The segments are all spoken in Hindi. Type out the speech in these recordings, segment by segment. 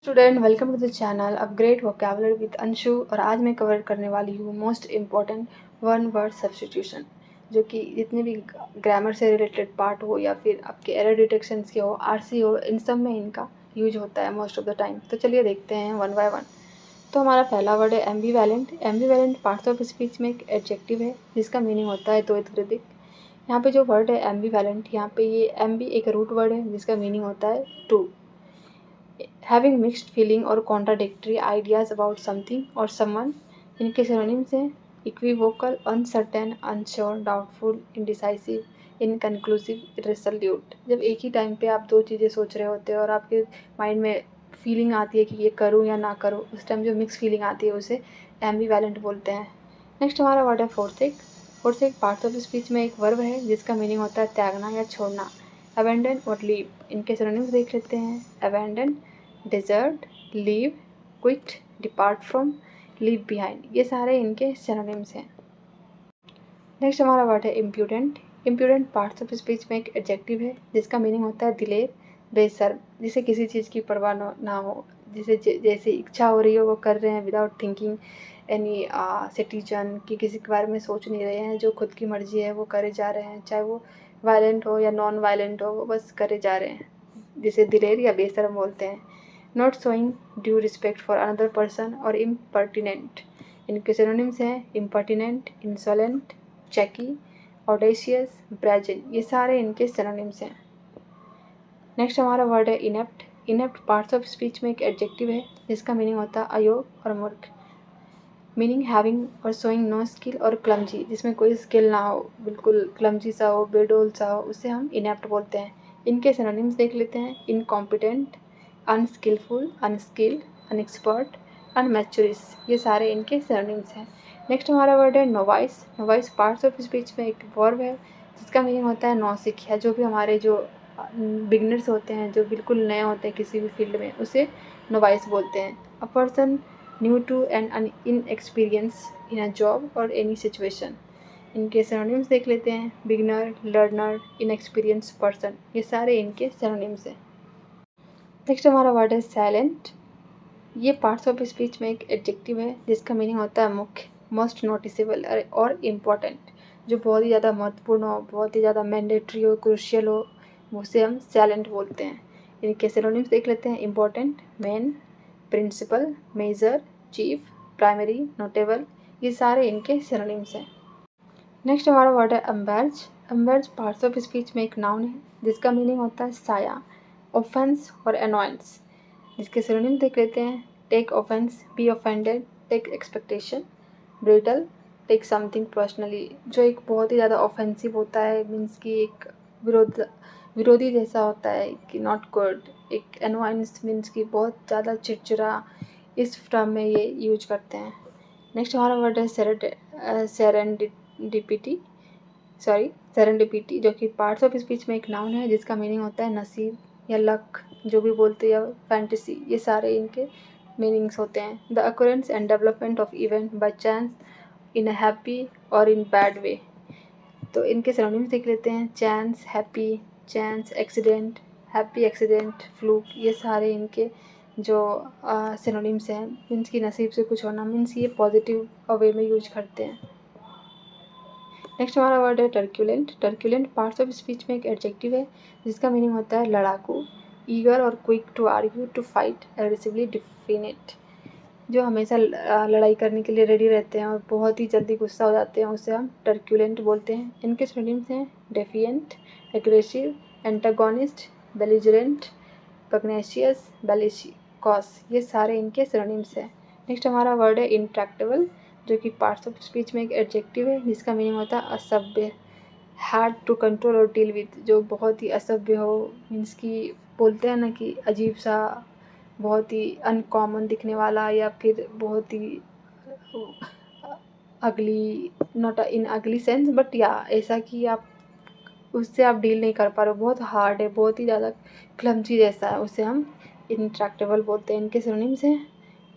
Student welcome to the channel upgrade vocabulary with Anshu. और आज मैं कवर करने वाली हूँ most important one word substitution, जो कि जितने भी ग्रामर से रिलेटेड पार्ट हो या फिर आपके एरर डिटेक्शंस के हो, आरसी हो, इन सब में इनका यूज होता है मोस्ट ऑफ द टाइम। तो चलिए देखते हैं वन बाय वन। तो हमारा पहला वर्ड है एम्बीवैलेंट। एम्बीवैलेंट पार्ट्स ऑफ स्पीच में एक एडजेक्टिव है जिसका मीनिंग होता है द्वैतकृतिक। यहाँ पे जो वर्ड है एम्बीवैलेंट, यहाँ पे ये एम्बी एक रूट वर्ड है जिसका मीनिंग होता है टू। हैविंग मिक्स्ड फीलिंग और कॉन्ट्राडिक्टरी आइडियाज अबाउट समथिंग और समवन। इनके सिनोनिम्स हैं equivocal, uncertain, unsure, doubtful, indecisive, inconclusive, irresolute. जब एक ही टाइम पे आप दो चीज़ें सोच रहे होते हो और आपके माइंड में फीलिंग आती है कि ये करूँ या ना करूँ, उस टाइम जो मिक्स फीलिंग आती है उसे एम्बीवैलेंट बोलते हैं। नेक्स्ट हमारा वर्ड है फोर्सेक। फोर्सेक पार्ट्स ऑफ स्पीच में एक वर्ब है जिसका मीनिंग होता है त्यागना या छोड़ना। अबेंडन और लीव, इनके सिनोनिम्स देख लेते हैं। Abandon, desert, leave, quit, depart from, leave behind, ये सारे इनके सिनोनिम्स हैं। नेक्स्ट हमारा वर्ड है impudent. Impudent parts of speech में एक एडजेक्टिव है जिसका मीनिंग होता है दिलेर, बेशर्म, जिसे किसी चीज़ की परवाह ना हो, जिसे जैसे इच्छा हो रही हो वो कर रहे हैं विदाउट थिंकिंग एनी सिटीजन, कि किसी के बारे में सोच नहीं रहे हैं, जो खुद की मर्जी है वो करे जा रहे हैं, चाहे वो वायलेंट हो या नॉन वायलेंट हो, वो बस करे जा रहे हैं, जिसे दिलेर या बेशर्म बोलते हैं। Not showing due respect for another person और इम्पर्टिनेंट, इनके सिनोनिम्स हैं इम्पर्टिनेंट, इंसोलेंट, चैकी, ऑडेशियस, ब्रेजिन, ये सारे इनके सिनोनिम्स हैं। नेक्स्ट हमारा वर्ड है inept. Inept parts of speech में एक एडजेक्टिव है जिसका मीनिंग होता है अयोग्य और मूर्ख। मीनिंग हैविंग और शोइंग नो स्किल और क्लमजी, जिसमें कोई स्किल ना हो, बिल्कुल क्लमजी सा हो, बेडोल सा हो, उसे हम इनेप्ट बोलते हैं। इनके सिनोनिम्स देख लेते हैं। इनकॉम्पिटेंट, अनस्किलफुल, अनस्किल्ड, अनएक्सपर्ट, अनमैच्योरिस, ये सारे इनके सिनोनिम्स हैं। नेक्स्ट हमारा वर्ड है novice. Novice parts of speech में एक वर्ब है जिसका मीनिंग होता है नौसिखिया। जो भी हमारे जो बिगनर्स होते हैं, जो बिल्कुल नए होते हैं किसी भी फील्ड में, उसे नोवाइस बोलते हैं। A person new to and inexperience in a job or any situation. इनके सिनोनिम्स देख लेते हैं। बिगनर, लर्नर, इनएक्सपीरियंस पर्सन, ये सारे इनके सिनोनिम्स हैं। नेक्स्ट हमारा वर्ड है साइलेंट। ये पार्ट्स ऑफ स्पीच में एक एडजेक्टिव है जिसका मीनिंग होता है मुख्य, मोस्ट नोटिसेबल और इम्पॉर्टेंट, जो बहुत ही ज़्यादा महत्वपूर्ण हो, बहुत ही ज़्यादा मैंडेटरी हो, क्रूशियल हो, उसे हम साइलेंट बोलते हैं। इनके सिनोनिम्स देख लेते हैं। Important, main, principal, major, chief, primary, notable, ये सारे इनके सिनोनिम्स हैं। नेक्स्ट हमारा वर्ड है umbrage. Umbrage parts of speech में एक नाउन है जिसका मीनिंग होता है साया, ऑफेंस और अनॉयंस। जिसके सिनोनिम देख लेते हैं। Take offence, be offended, take expectation, brittle, take something personally, जो एक बहुत ही ज़्यादा ऑफेंसिव होता है, मीन्स कि एक विरोधी जैसा होता है कि नॉट गुड। एक अनॉयंस मीन्स कि बहुत ज़्यादा चिड़चिड़ा, इस टर्म में ये यूज करते हैं। नेक्स्ट हमारा वर्ड है सेरेंडिपिटी, जो कि पार्ट्स ऑफ स्पीच में एक नाउन है जिसका मीनिंग होता है नसीब या लक, जो भी बोलते हैं, या फैंटेसी, ये सारे इनके मीनिंग्स होते हैं। The occurrence and development of event by chance in a happy और इन बैड वे। तो इनके सिनोनिम्स देख लेते हैं। Chance, happy, chance, accident, happy accident, fluke, ये सारे इनके जो सिनोनिम्स हैं। मीन्स की नसीब से कुछ होना, मीन्स ये पॉजिटिव वे में यूज करते हैं। नेक्स्ट हमारा वर्ड है टर्क्यूलेंट। टर्क्यूलेंट पार्ट्स ऑफ स्पीच में एक एडजेक्टिव है जिसका मीनिंग होता है लड़ाकू, ईगर और quick to argue, to fight, aggressively defiant, जो हमेशा लड़ाई करने के लिए रेडी रहते हैं और बहुत ही जल्दी गुस्सा हो जाते हैं, उसे हम टर्क्यूलेंट बोलते हैं। इनके सिनोनिम्स हैं defiant, aggressive, antagonist, belligerent, pugnacious, bellicose, ये सारे इनके सिनोनिम्स हैं। नेक्स्ट हमारा वर्ड है इंट्रैक्टेबल, जो कि पार्ट्स ऑफ स्पीच में एक एडजेक्टिव है जिसका मीनिंग होता है असभ्य, हार्ड टू कंट्रोल और डील विद, जो बहुत ही असभ्य हो, मीन्स कि बोलते हैं ना कि अजीब सा, बहुत ही अनकॉमन दिखने वाला, या फिर बहुत ही अगली, नॉट इन अगली सेंस बट या ऐसा कि आप उससे आप डील नहीं कर पा रहे हो, बहुत हार्ड है, बहुत ही ज़्यादा क्लमजी जैसा है, उसे हम इंट्रैक्टेबल बोलते हैं। इनके सिनोनिम्स हैं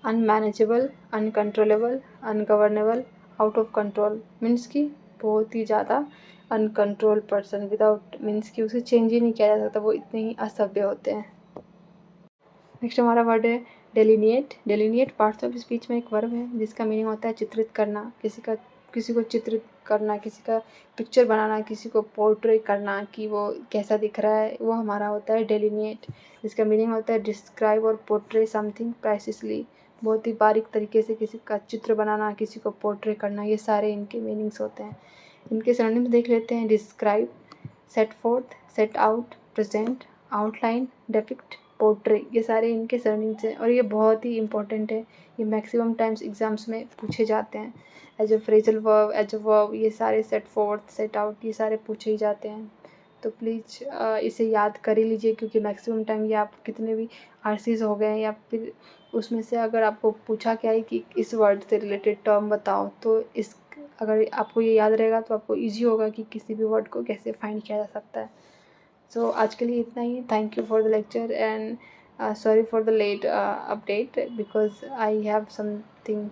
unmanageable, uncontrollable, ungovernable, out of control, means कि बहुत ही ज़्यादा अनकंट्रोल पर्सन, विदाउट मीन्स कि उसे चेंज ही नहीं किया जा सकता, वो इतने ही असभ्य होते हैं। नेक्स्ट हमारा वर्ड है delineate. Delineate parts of speech में एक वर्ब है जिसका मीनिंग होता है चित्रित करना, किसी को चित्रित करना, किसी का पिक्चर बनाना, किसी को पोर्ट्रे करना कि वो कैसा दिख रहा है, वो हमारा होता है डेलिनिएट। जिसका मीनिंग होता है डिस्क्राइब और पोर्ट्रे समथिंग प्रेसिसली, बहुत ही बारीक तरीके से किसी का चित्र बनाना, किसी को पोर्ट्रे करना, ये सारे इनके मीनिंग्स होते हैं। इनके सिनोनिम्स देख लेते हैं। Describe, set fourth, set out, present, outline, depict, portray, ये सारे इनके सिनोनिम्स हैं और ये बहुत ही इंपॉर्टेंट है। ये मैक्सिमम टाइम्स एग्जाम्स में पूछे जाते हैं। As a phrasal verb, as a verb, ये सारे सेट फोर्थ, सेट आउट, ये सारे पूछे ही जाते हैं। तो प्लीज़ इसे याद कर ही लीजिए क्योंकि मैक्सिमम टाइम ये आप कितने भी आरसीज हो गए या फिर उसमें से अगर आपको पूछा क्या है कि इस वर्ड से रिलेटेड टर्म बताओ, तो इस अगर आपको ये याद रहेगा तो आपको ईजी होगा कि किसी भी वर्ड को कैसे फाइंड किया जा सकता है। सो आज के लिए इतना ही। Thank you for the lecture and sorry for the late update because I have something